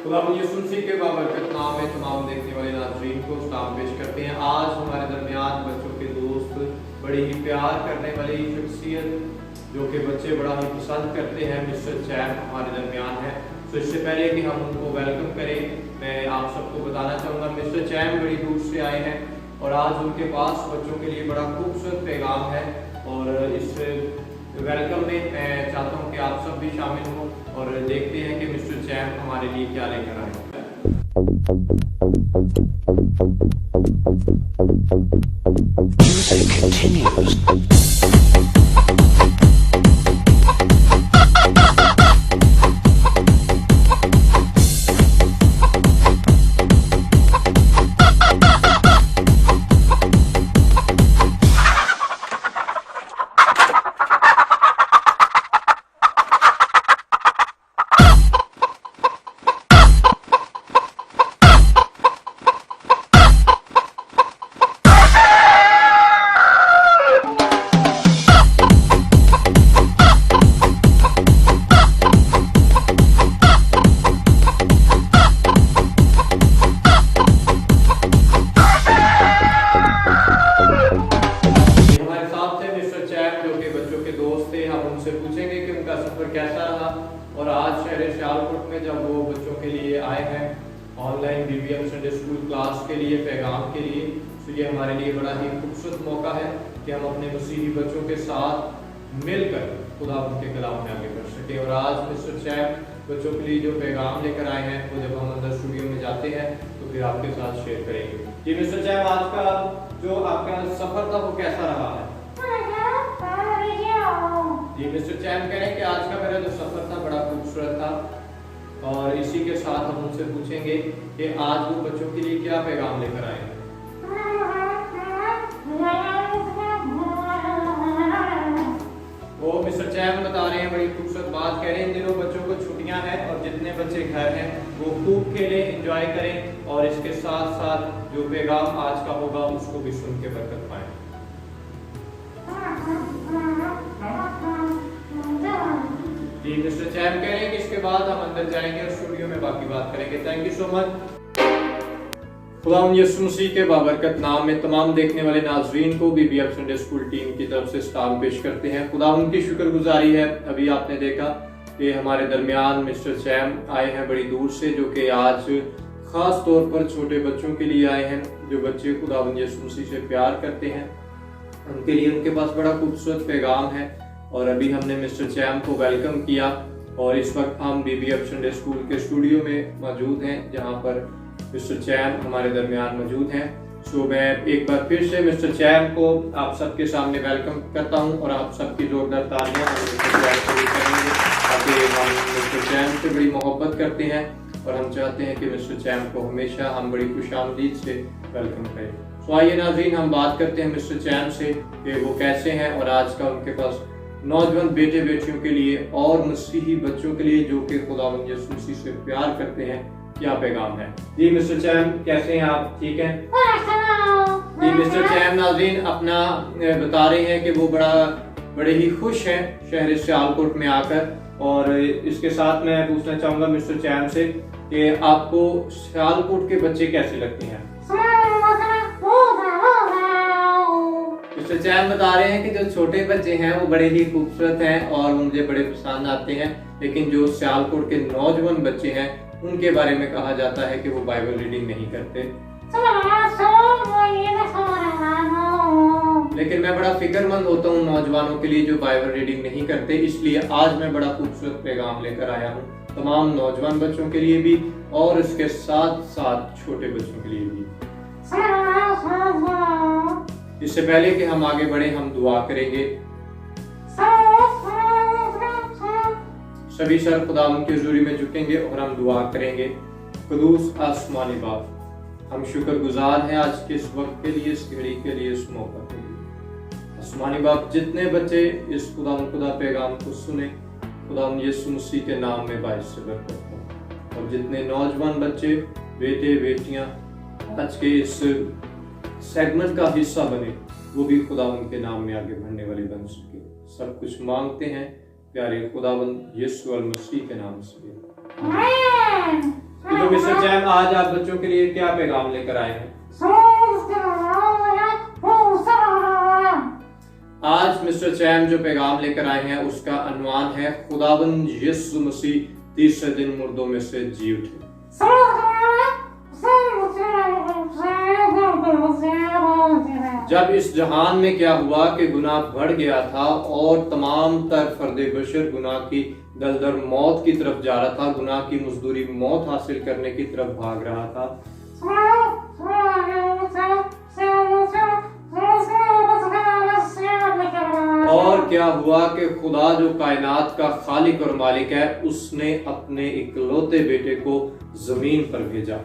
खुदावंद यीशु मसीह के बाबरकत नाम में तमाम देखने वाले नाज़रीन को सलाम पेश करते हैं। आज हमारे दरमियान बच्चों के दोस्त, बड़ी ही प्यार करने वाली शख्सियत जो कि बच्चे बड़ा ही पसंद करते हैं, मिस्टर चैम हमारे दरमियान है। तो इससे पहले कि हम उनको वेलकम करें, मैं आप सबको बताना चाहूँगा मिस्टर चैम बड़ी दूर से आए हैं और आज उनके पास बच्चों के लिए बड़ा खूबसूरत पैगाम है। और इस वेलकम में मैं चाहता हूँ कि आप सब भी शामिल हों और देखते हैं कि मिस्टर चैम हमारे लिए क्या लेकर आए हैं। Music continues. पूछेंगे कि उनका सफर कैसा रहा। और आज शहर सियालकोट में जब वो बच्चों के लिए आए हैं online BBM Sunday school class के लिए, पैगाम के लिए, तो ये हमारे लिए बड़ा ही खूबसूरत मौका है कि हम अपने मसीही बच्चों के साथ मिलकर खुदा उनके कलाम में आगे बढ़ सके। और आज मिस्टर चैम बच्चों के लिए जो पैगाम लेकर आए हैं वो जब हम अंदर स्टूडियो में जाते हैं तो फिर आपके साथ शेयर करेंगे। जी मिस्टर चैम, आज का जो आपका सफर था वो कैसा रहा है? जी मिस्टर चैम कह रहे हैं कि आज का मेरा जो सफर था बड़ा खूबसूरत था। और इसी के साथ हम उनसे पूछेंगे कि आज वो बच्चों के लिए क्या पैगाम लेकर आए हैं। वो मिस्टर चैम बता रहे हैं, बड़ी खूबसूरत बात कह रहे हैं, इन दिनों बच्चों को छुट्टियां हैं और जितने बच्चे घर हैं वो खूब खेलें, एंजॉय करें और इसके साथ साथ जो पैगाम आज का होगा उसको भी सुन के बरकत पाएं। जी मिस्टर चैम कह रहे हैं कि इसके बाद हम अंदर जाएंगे और स्टूडियो में बाकी बात करेंगे। Thank you so much. खुदावंद यीशु मसीह के बाबरकत नाम में तमाम देखने वाले नाजरीन को बीबीएफ संडे स्कूल टीम की तरफ से सलाम पेश करते हैं। खुदावंद की शुक्रगुजारी है। अभी आपने देखा कि हमारे दरमियान मिस्टर चैम आए हैं बड़ी दूर से, जो कि आज खास तौर पर छोटे बच्चों के लिए आए हैं, जो बच्चे खुदावंद यीशु मसीह से प्यार करते हैं, उनके लिए उनके पास बड़ा खूबसूरत पैगाम है। और अभी हमने मिस्टर चैम को वेलकम किया और इस वक्त हम बीबीएफ संडे स्कूल के स्टूडियो में मौजूद हैं जहां पर मिस्टर चैम हमारे दरमियान मौजूद हैं। सो मैं एक बार फिर से मिस्टर चैम को आप सबके सामने वेलकम करता हूं और आप सबकी जोरदार तालियां करेंगे ताकि हम मिस्टर चैम से बड़ी मोहब्बत करते हैं और हम चाहते हैं कि मिस्टर चैम को हमेशा हम बड़ी खुशामदीद से वेलकम करें। सो आइए नाज़रीन, हम बात करते हैं मिस्टर चैम से कि वो कैसे हैं और आज का उनके पास नौजवान बेटे बेटियों के लिए और मसीही बच्चों के लिए जो कि खुदावंद यीशु मसीह से प्यार करते हैं क्या पैगाम है। जी मिस्टर चैम, कैसे हैं आप? ठीक हैं जी। मिस्टर चैम नाज़रीन अपना बता रहे हैं कि वो बड़े ही खुश हैं शहर सियालकोट में आकर। और इसके साथ मैं पूछना चाहूंगा मिस्टर चैम से कि आपको सियालकोट के बच्चे कैसे लगते हैं? मिस्टर चैम बता रहे हैं कि जो छोटे बच्चे हैं वो बड़े ही खूबसूरत हैं और मुझे बड़े पसंद आते हैं, लेकिन जो सियालकोट के नौजवान बच्चे हैं उनके बारे में कहा जाता है कि वो बाइबल रीडिंग नहीं करते। लेकिन मैं बड़ा फिक्रमंद होता हूँ नौजवानों के लिए जो बाइबल रीडिंग नहीं करते, इसलिए आज मैं बड़ा खूबसूरत पैगाम लेकर आया हूँ तमाम नौजवान बच्चों के लिए भी और इसके साथ साथ छोटे बच्चों के लिए भी। इससे पहले कि हम आगे बढ़े हम दुआ करेंगे। सभी सर खुदावंद की हुजूरी में झुकेंगे और हम दुआ करेंगे। कुदूस आसमानी बाप, हम शुक्रगुजार हैं आज के इस वक्त के लिए, इस घड़ी के लिए, इस मौका के लिए। आसमानी बाप, जितने बच्चे इस खुदा पैगाम को सुने खुदावंद यीशु मसीह के नाम में बाइस से बरकत हो। और जितने नौजवान बच्चे बेटे बेटियां आज के इस सेगमेंट का हिस्सा बने वो भी खुदावंद के नाम में आगे बढ़ने वाले बन सके। सब कुछ मांगते हैं प्यारे खुदावंद यीशु मसीह के नाम से। आज आप बच्चों के लिए क्या पैगाम लेकर आए हैं? आज मिस्टर चैम जो पैगाम लेकर आए हैं उसका अन्वान है खुदावंद यीशु मसीह तीसरे दिन मुर्दों में से जी उठे। जब इस जहान में क्या हुआ कि गुनाह बढ़ गया था और तमाम तर फर्दे बशर गुनाह की दलदल मौत की तरफ जा रहा था, गुनाह की मजदूरी मौत हासिल करने की तरफ भाग रहा था, और क्या हुआ कि खुदा जो कायनात का खालिक और मालिक है उसने अपने इकलौते बेटे को जमीन पर भेजा।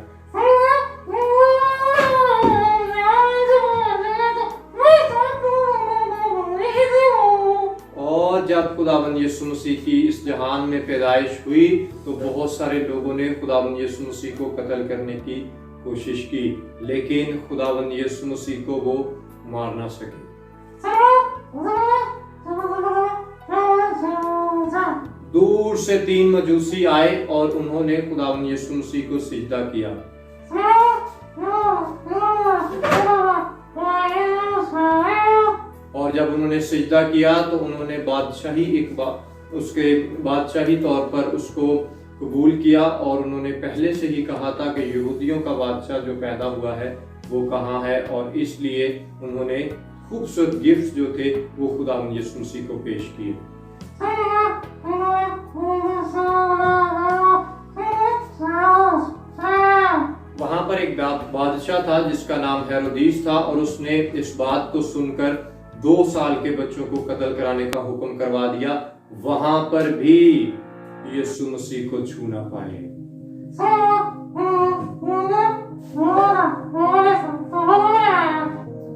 और जब खुदावंद यीशु मसीह की इस जहान में पैदाइश हुई तो बहुत सारे लोगों ने खुदावंद यीशु मसीह को कत्ल करने की कोशिश की, लेकिन खुदावंद यीशु मसीह को वो मार ना सके। दूर से 3 मजूसी आए और उन्होंने खुदावंद यीशु मसीह को सिजदा किया। और जब उन्होंने सिजदा किया तो उन्होंने उसके बादशाही तौर पर उसको कबूल किया, और उन्होंने पहले से ही कहा था कि यहूदियों का बादशाह जो पैदा हुआ है वो कहाँ है, और इसलिए उन्होंने खूबसूरत गिफ्ट जो थे वो खुदावंद यीशु मसीह को पेश किए। वहां पर एक बादशाह था जिसका नाम हेरोदिस था, और उसने इस बात को सुनकर 2 साल के बच्चों को कत्ल कराने का हुक्म करवा दिया, वहां पर भी यीशु मसीह को छू ना पाए।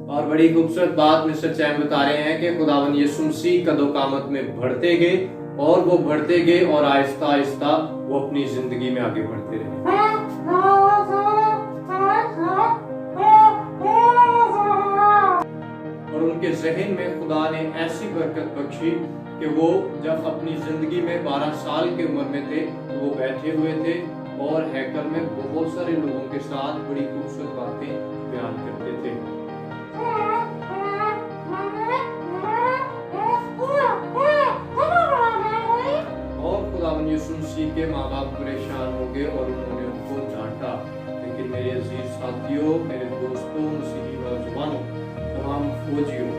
और बड़ी खूबसूरत बात मिस्टर चैम बता रहे हैं कि खुदावंद यीशु मसीह कदो-कामत में बढ़ते गए, और वो बढ़ते गए और आहिस्ता आहिस्ता वो अपनी जिंदगी में आगे बढ़ते रहे। और उनके जहन में खुदा ने ऐसी बरकत बख्शी कि वो जब अपनी जिंदगी में 12 साल की उम्र में थे तो वो बैठे हुए थे और हैकल में बहुत सारे लोगों के साथ बड़ी खूबसूरत बातें बयान करते थे। और खुदावंद यीशु मसीह के माँ बाप परेशान हो गए और उन्होंने उनको डांटा। लेकिन मेरे अजीज साथियों, मेरे दोस्तों, मसीही नौजवानों, तमाम फौजियों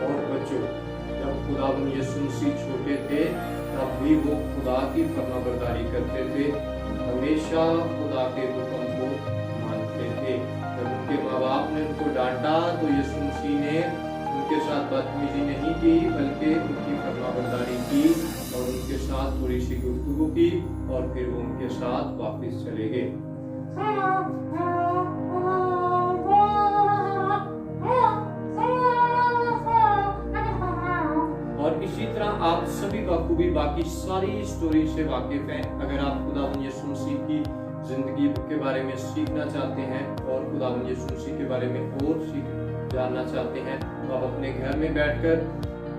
और बच्चों, जब खुदावंद यीशु मसीह छोटे थे तब भी वो खुदा की फरमाबरदारी करते थे, हमेशा खुदा के हुक्म को मानते थे। जब उनके माँ बाप ने उनको डांटा तो यीशु मसीह ने उनके साथ बदतमीजी नहीं की, बल्कि उनकी फरमाबरदारी की और उनके साथ थोड़ी सी गुफ्तगू की, और फिर वो उनके साथ वापस चले गए। और इसी तरह आप सभी बखूबी बाकी सारी स्टोरी से वाकिफ हैं। अगर आप खुदावंद यीशु मसीह की जिंदगी के बारे में सीखना चाहते हैं और खुदावंद यीशु मसीह के बारे में और जानना चाहते हैं तो आप अपने घर में बैठकर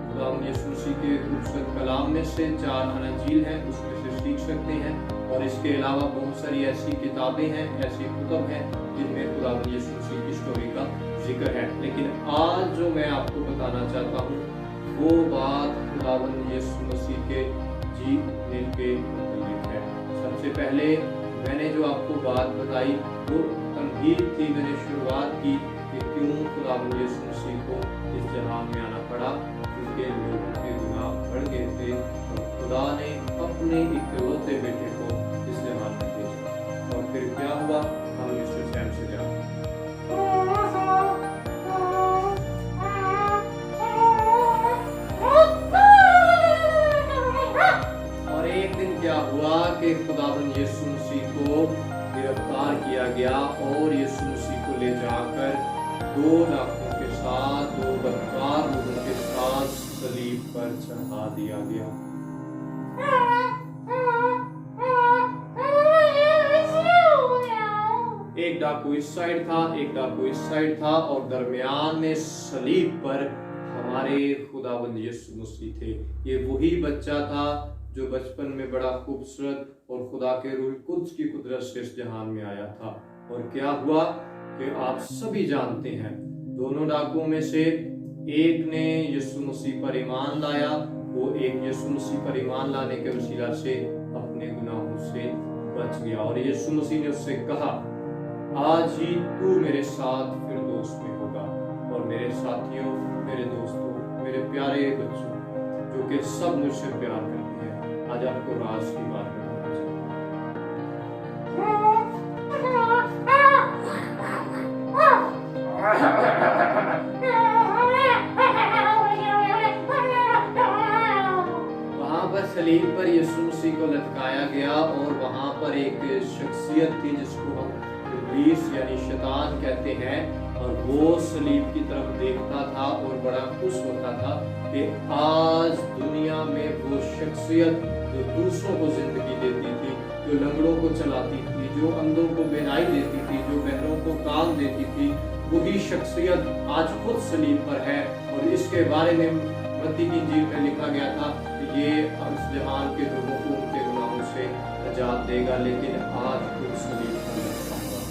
खुदावंद यीशु मसीह के खूबसूरत कलाम में से 4 अनाजील हैं उसमें से सीख सकते हैं। और इसके अलावा बहुत सारी ऐसी किताबें हैं, ऐसी कुतुब हैं जिनमें खुदावंद यीशु मसीह की स्टोरी का जिक्र है। लेकिन आज जो मैं आपको बताना चाहता हूँ वो बात खुदावंद यीशु मसीह के जीने के मुताबिक है। सबसे पहले मैंने जो आपको बात बताई वो तमहीद थी, मैंने शुरुआत की कि क्यों खुदावंद यीशु मसीह को इस जहान में आना पड़ा, क्योंकि लोगों के गुनाह बढ़ गए थे और खुदा ने अपने इकलौते बेटे को इस जहान में भेजा। और फिर क्या हुआ, हम मिस्टर सैम से जानते हैं। क्या हुआ कि खुदावंद यीशु मसीह को गिरफ्तार किया गया और यीशु मसीह को ले जाकर 2 लाखों के साथ, 2 बदकार लोगों के साथ सलीब पर चढ़ा दिया गया। एक डाकू इस साइड था, एक डाकू इस साइड था, और दरमियान में सलीब पर हमारे खुदावंद यीशु मसीह थे। ये वही बच्चा था जो बचपन में बड़ा खूबसूरत और खुदा के रूह कुद्स की कुदरत से इस जहान में आया था। और क्या हुआ कि आप सभी जानते हैं, दोनों डाकुओं में से एक ने यीशु मसीह पर ईमान लाया। वो एक यीशु मसीह पर ईमान लाने के वसीला से अपने गुनाहों से बच गया और यीशु मसीह ने उससे कहा, आज ही तू मेरे साथ फिरदौस में होगा। और मेरे साथियों, मेरे दोस्तों, मेरे प्यारे बच्चों, जो कि सब मुझसे प्यार करते हैं, आज आपको राज की बात बताना वहां पर सलीब पर यीशु मसीह को लटकाया गया और वहां पर एक शख्सियत थी जिसको हम इब्लीस यानी शैतान कहते हैं। और वो सलीब की तरफ देखता था और बड़ा खुश होता था कि आज दुनिया में वो शख्सियत जो दूसरों को जिंदगी देती थी, जो लंगड़ों को चलाती थी, जो अंधों को बेनाई देती थी, जो बहनों को कान देती थी, वही शख्सियत आज खुद सलीब पर है। और इसके बारे में मत्ती की इंजील में लिखा गया था कि ये इस जहान के लोगों को उनके गुनाहों से आजाद देगा, लेकिन आज खुद सलीब पर लटका हुआ।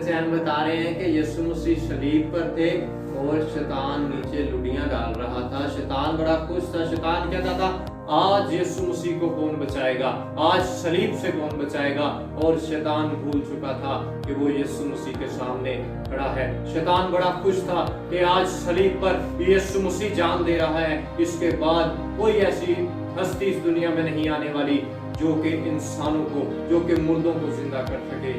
चैन बता रहे हैं कि यीशु मसीह सलीब पर थे और शैतान नीचे लुड़ियां डाल रहा था। शैतान बड़ा खुश था। शैतान कहता था, आज यीशु मसीह को कौन बचाएगा, आज सलीब से कौन बचाएगा। और शैतान भूल चुका था कि वो यीशु मसीह के सामने खड़ा है। शैतान बड़ा खुश था कि आज सलीब पर यीशु मसीह जान दे रहा है। इसके बाद कोई ऐसी हस्ती इस दुनिया में नहीं आने वाली जो कि इंसानों को, जो कि मुर्दों को जिंदा कर सके।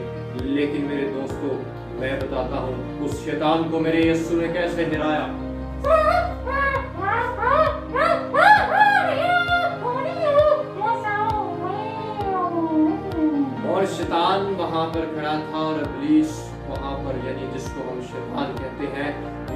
लेकिन मेरे दोस्तों, मैं बताता हूँ उस शैतान को मेरे यीशु ने कैसे हराया। और शैतान वहां पर खड़ा था और इब्लीस वहां पर, यानी जिसको हम शैतान कहते हैं,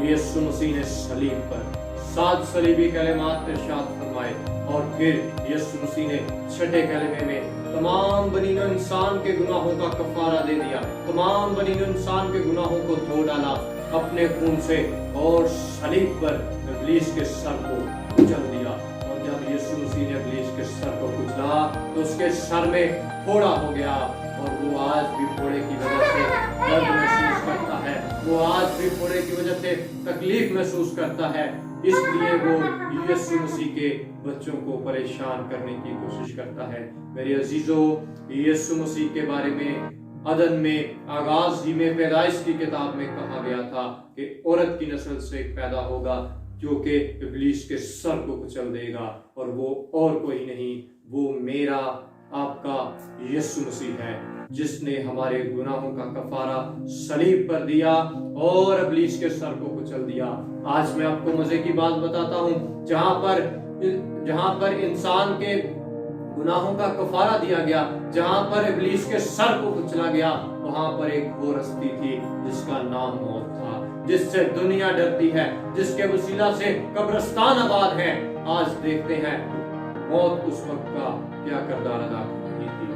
यीशु मसीह ने सलीब पर 7 सलीबी कलिमात इरशाद फरमाए। और फिर यीशु मसीह ने छठे कलमे में तमाम बनीनो इंसान के गुनाहों का कफारा दे दिया, तमाम बनीनो इंसान के गुनाहों को धो डाला अपने खून से और सलीब पर इब्लीस के सर को कुचल दिया। और जब यीशु मसीह ने इब्लीस के सर को कुचला तो उसके सर में फोड़ा हो गया और वो आज भी फोड़े की वजह से दर्द महसूस करता है, वो आज भी फोड़े की वजह से तकलीफ महसूस करता है। इसलिए वो यीशु मसीह के बच्चों को परेशान करने की कोशिश करता है। मेरे अजीजों, यीशु मसीह के बारे में अदन में आगाज ही में पैदाइश की किताब में कहा गया था कि औरत की नस्ल से पैदा होगा जो कि इब्लीस के सर को कुचल देगा। और वो और कोई नहीं, वो मेरा आपका यीशु मसीह है, जिसने हमारे गुनाहों का कफारा सलीब पर दिया और इब्लीस के सर को कुचल दिया। आज मैं आपको मजे की बात बताता हूँ, जहां पर इंसान के गुनाहों का कफारा दिया गया, जहां पर इब्लीस के सर को कुचला गया, वहां पर एक और हस्ती थी जिसका नाम मौत था, जिससे दुनिया डरती है, जिसके वसीला से कब्रिस्तान आबाद है। आज देखते हैं मौत उस वक्त का क्या किरदार अदा करती थी।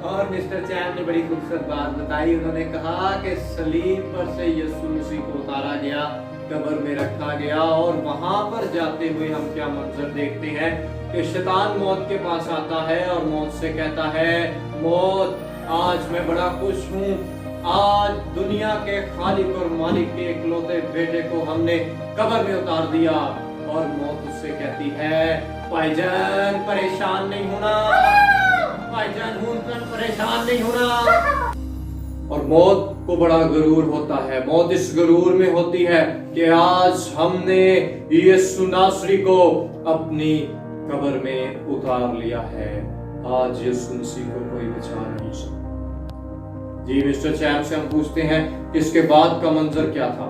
और मिस्टर चैन ने बड़ी खूबसूरत बात बताई। उन्होंने कहा कि सलीब पर से यीशु मसीह को उतारा गया, कब्र में रखा गया और वहां पर जाते हुए हम क्या मंजर देखते हैं कि शैतान मौत के पास आता है और मौत से कहता है, मौत आज मैं बड़ा खुश हूँ, आज दुनिया के खालिक और मालिक के इकलौते बेटे को हमने कब्र में उतार दिया। और मौत उससे कहती है, भाईजान परेशान नहीं होना, भाईजान परेशान नहीं होना। और मौत को बड़ा गरूर होता है, मौत इस गरूर में होती है कि आज हमने यीशु नासरी को अपनी कब्र में उतार लिया है, आज यीशु मसीह को कोई बचा नहीं सकता। जी मिस्टर चैम से हम पूछते हैं कि इसके बाद का मंजर क्या था।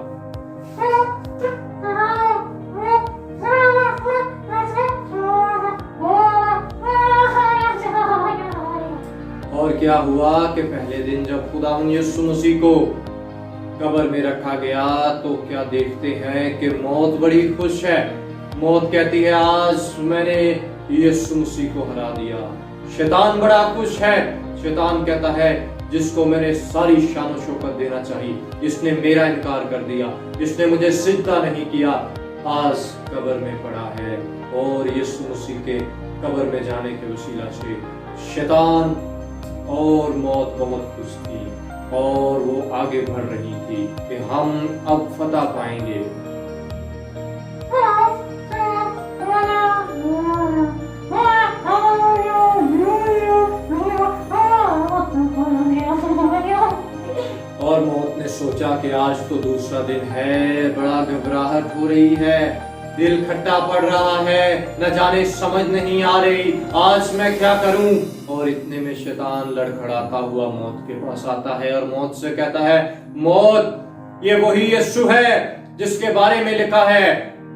और क्या हुआ कि पहले दिन जब खुदा यीशु मसीह को कब्र में रखा गया तो क्या देखते हैं कि मौत बड़ी खुश है। मौत कहती है आज मैंने यीशु मसीह को हरा दिया। शैतान बड़ा खुश है। शैतान कहता है जिसको मैंने सारी शान और शौकत देना चाहिए, इसने मेरा इनकार कर दिया, इसने मुझे सिजदा नहीं किया, आज कब्र में पड़ा है। और यीशु मसीह के कब्र में जाने के वसीला से शैतान और मौत बहुत खुश थी और वो आगे बढ़ रही थी कि हम अब फतह पाएंगे। और मौत ने सोचा कि आज तो दूसरा दिन है, बड़ा घबराहट हो रही है, दिल खट्टा पड़ रहा है, न जाने समझ नहीं आ रही आज मैं क्या करूं। और इतने में शैतान लड़खड़ाता हुआ मौत के पास आता है और मौत से कहता है, मौत ये वही यीशु है जिसके बारे में लिखा है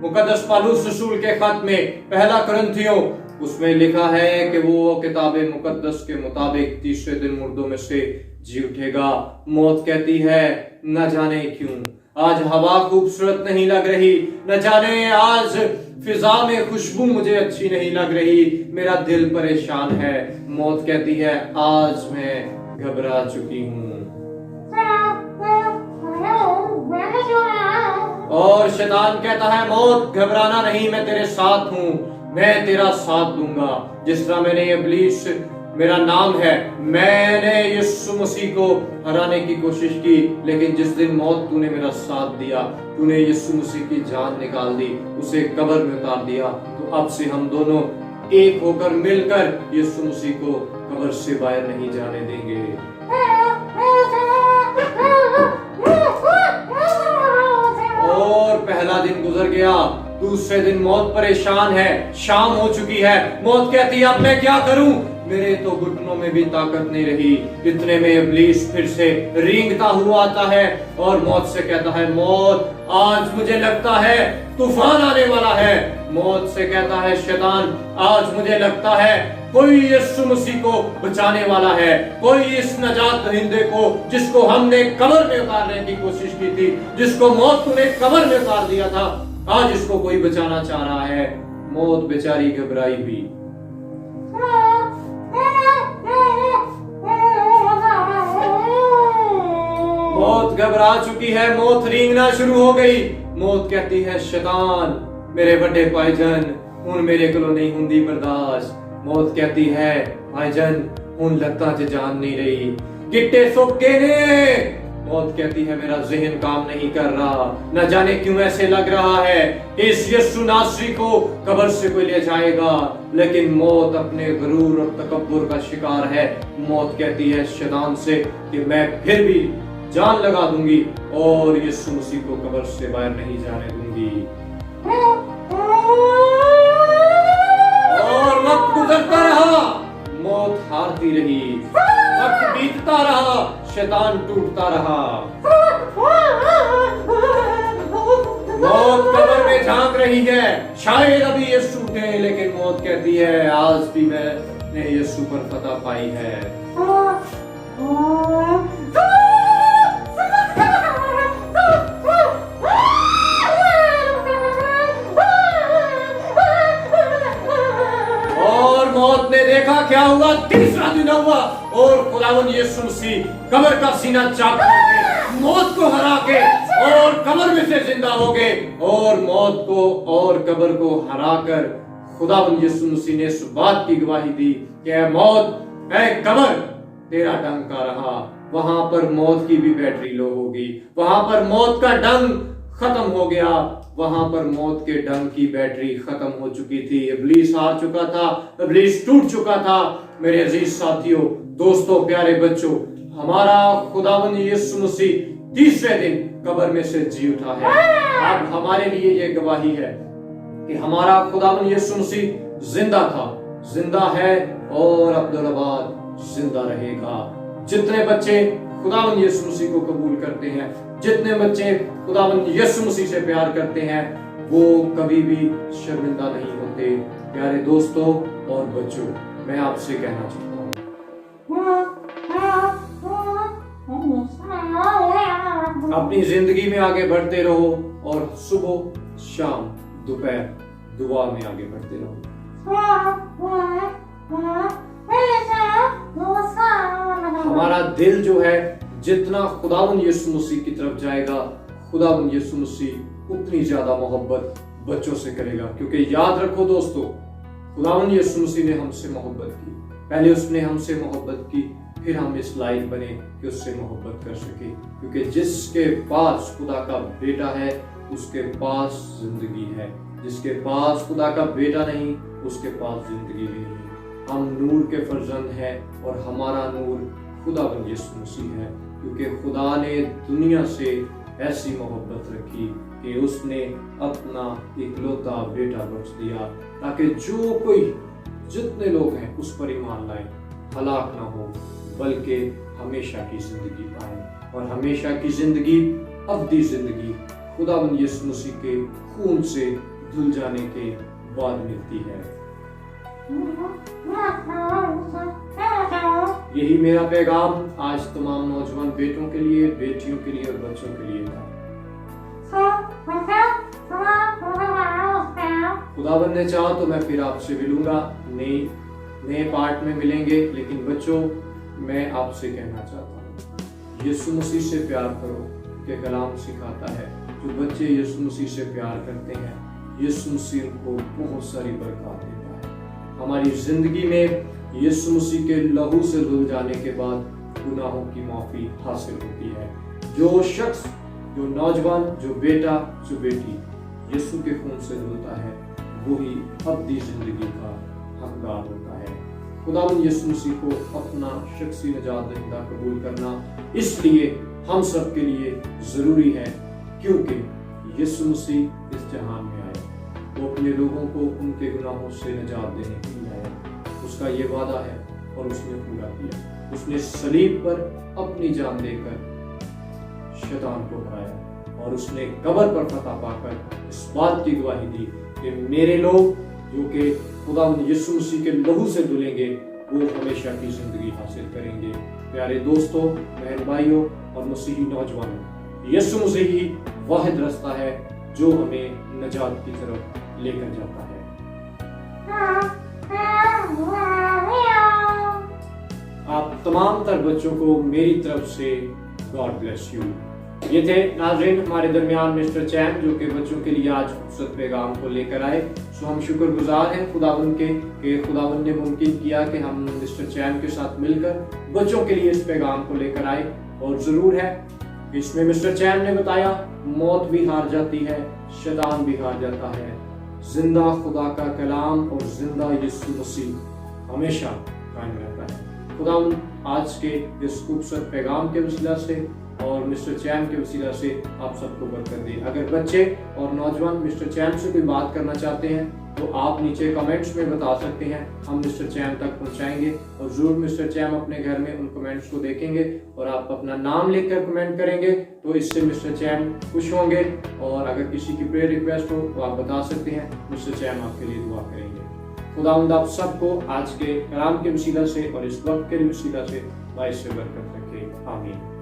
मुकद्दस पौलुस रसूल के खत में पहला कुरिन्थियों, उसमें लिखा है कि वो किताब मुकद्दस के मुताबिक तीसरे दिन मुर्दों में से जी उठेगा। मौत कहती है न जाने क्यों आज हवा खूबसूरत नहीं लग रही, न जाने आज फिजा में खुशबू मुझे अच्छी नहीं लग रही, मेरा दिल परेशान है। मौत कहती है आज मैं घबरा चुकी हूँ। और शैतान कहता है मौत घबराना नहीं, मैं तेरे साथ हूँ, मैं तेरा साथ दूंगा। जिस तरह मैंने इब्लीस मेरा नाम है, मैंने यीशु मसीह को हराने की कोशिश की, लेकिन जिस दिन मौत तूने मेरा साथ दिया, तूने यीशु मसीह की जान निकाल दी, उसे कब्र में उतार दिया, तो अब से हम दोनों एक होकर मिलकर यीशु मसीह को कब्र से बाहर नहीं जाने देंगे। और पहला दिन गुजर गया, दूसरे दिन मौत परेशान है, शाम हो चुकी है। मौत कहती है अब मैं क्या करूं, मेरे तो घुटनों में भी ताकत नहीं रही। इतने में इब्लीस फिर से रेंगता हुआ आता है और मौत से कहता है मौत आज मुझे लगता है तूफान आने वाला है। मौत से कहता है शैतान आज मुझे लगता है कोई यीशु मसीह को बचाने वाला है, कोई इस नजात दहिंदे को जिसको हमने कब्र में उतारने की कोशिश की थी, जिसको मौत तूने कब्र में उतार दिया था, आज इसको कोई बचाना चाह रहा है। मौत बेचारी घबराई हुई। मौत घबरा चुकी है, मौत रेंगना शुरू हो गई। मौत कहती है शैतान मेरे बड़े भाईजान हुन मेरे को नहीं हुंदी बर्दाश्त। मौत कहती है भाईजान हुन लत्तां च जान नहीं रही, गिट्टे सोके ने। मौत कहती है मेरा ज़हन काम नहीं कर रहा, न जाने क्यों ऐसे लग रहा है इस यीशु नासरी को कब्र से कोई ले जाएगा, लेकिन मौत अपने गुरूर और तकब्बुर का शिकार है। मौत कहती है शैतान से कि मैं फिर भी जान लगा दूंगी और यीशु मसीह को कब्र से बाहर नहीं जाने दूंगी। और वक्त गुजरता रहा, मौत हारती रही, वक्त बीतता रहा, शैतान टूटता रहा। मौत कब्र में झांक रही है, शायद अभी यीशु उठे, लेकिन मौत कहती है आज भी मैंने यीशु पर फतह पाई है। मौत ने देखा क्या हुआ, तीसरा दिन हुआ और खुदावंद यीशु मसीह कब्र का सीना चाक करके मौत को हरा के और कब्र में से जिंदा हो गए। और मौत को और कब्र को हराकर खुदावंद यीशु मसीह ने इस बात की गवाही दी कि ऐ मौत ऐ कब्र तेरा डंका रहा। वहां पर मौत की भी बैटरी लो हो गई, वहां पर मौत का डंक खत्म हो गया, वहां पर मौत के डंक की बैटरी खत्म हो चुकी थी। इब्लीस हार चुका था, इब्लीस टूट चुका था। मेरे अजीज साथियों, दोस्तों, प्यारे बच्चों, हमारा खुदावंद यीशु मसीह तीसरे दिन कब्र में से जी उठा है। अब हमारे लिए यह गवाही है कि हमारा खुदावंद यीशु मसीह जिंदा था, जिंदा है और अब्दुल्लाबाद जिंदा रहेगा। जितने बच्चे खुदावंद यीशु मसीह को कबूल करते हैं, जितने बच्चे खुदावंद यीशु मसीह से प्यार करते हैं, वो कभी भी शर्मिंदा नहीं होते। प्यारे दोस्तों और बच्चों, मैं आपसे कहना चाहता हूँ अपनी जिंदगी में आगे बढ़ते रहो और सुबह शाम दोपहर दुआ में आगे बढ़ते रहो। हमारा दिल जो है जितना खुदावंद यीशु मसीह की तरफ जाएगा, खुदावंद यीशु मसीह उतनी ज्यादा मोहब्बत बच्चों से करेगा। क्योंकि याद रखो दोस्तों, खुदावंद यीशु मसीह ने हमसे मोहब्बत की। पहले उसने हमसे मोहब्बत की, फिर हम इस लायक बने कि उससे मोहब्बत कर सके। क्योंकि जिसके पास खुदा का बेटा है उसके पास जिंदगी है, जिसके पास खुदा का बेटा नहीं उसके पास जिंदगी भी नहीं। हम नूर के फर्जंद हैं और हमारा नूर खुदावंद यीशु मसीह है। क्योंकि खुदा ने दुनिया से ऐसी मोहब्बत रखी कि उसने अपना इकलौता बेटा बख्श दिया, ताकि जो कोई जितने लोग हैं उस पर ईमान लाए, हलाक ना हो बल्कि हमेशा की जिंदगी पाए। और हमेशा की जिंदगी, अब्दी जिंदगी खुदावंद यीशु मसीह के खून से धुल जाने के बाद मिलती है। यही मेरा पैगाम आज तमाम नौजवान बेटों के लिए, बेटियों के लिए और बच्चों के लिए था। खुदावंद ने चाहा तो मैं फिर आपसे मिलूंगा, नए पार्ट में मिलेंगे। लेकिन बच्चों, मैं आपसे कहना चाहता हूँ, यीशु मसीह से प्यार करो कि कलाम सिखाता है जो बच्चे यीशु मसीह से प्यार करते हैं, यीशु मसीह उनको बहुत सारी बरकत देता है। हमारी जिंदगी में यीशु मसीह के लहू से धुल जाने के बाद गुनाहों की माफी हासिल होती है। जो शख्स, जो नौजवान, जो बेटा, जो बेटी यीशु के खून से धुलता है वही अब्दी जिंदगी का हकदार होता है। खुदावंद यीशु मसीह को अपना शख्सी निजात दहिंदा कबूल करना इसलिए हम सब के लिए जरूरी है, क्योंकि यीशु मसीह इस जहान में आए, वो अपने लोगों को उनके गुनाहों से निजात देने के लिए आया। उसका ये वादा है और उसने पूरा किया। उसने सलीब पर अपनी जान देकर शैतान को हराया और उसने कब्र पर फतह पाकर इस बात की गवाही दी कि मेरे लोग जो कि खुदावंद यीशु मसीह के लहू से धुलेंगे वो हमेशा की जिंदगी हासिल करेंगे। प्यारे दोस्तों, बहन भाइयों और मसीही नौजवानों, यीशु मसीह ही वाहिद रास्ता है जो हमें निजात की तरफ लेकर जाता है। आप तमाम तर बच्चों को मेरी तरफ से गॉड ब्लेस यू। ये थे नाज़रीन हमारे दरमियान मिस्टर चैम, जो कि बच्चों के लिए आज खूबसूरत पैगाम को लेकर आए। सो हम शुक्रगुजार हैं खुदावंद के कि खुदावंद ने मुमकिन किया कि हम मिस्टर चैम के साथ मिलकर बच्चों के लिए इस पैगाम को लेकर आए। और जरूर है इसमें मिस्टर चैम ने बताया मौत भी हार जाती है, शैतान भी हार जाता है, जिंदा खुदा का कलाम और जिंदा यीशु मसीह हमेशा कायम रहता है। खुदावंद आज के इस खूबसूरत पैगाम के वसीला से और मिस्टर चैम के वसीला से आप सबको बरकत दे। अगर बच्चे और नौजवान मिस्टर चैम से कोई बात करना चाहते हैं तो आप नीचे कमेंट्स में बता सकते हैं, हम मिस्टर चैम तक पहुंचाएंगे। और जरूर मिस्टर चैम अपने घर में उन कमेंट्स को देखेंगे और आप अपना नाम लिखकर कमेंट करेंगे तो इससे मिस्टर चैम खुश होंगे। और अगर किसी की प्रेयर रिक्वेस्ट हो तो आप बता सकते हैं, मिस्टर चैम आपके लिए दुआ करेंगे। खुदावंद आप सबको आज के कलाम के वसीला से और इस वक्त के वसीला से बाइस से बरकत रखे। आमीन।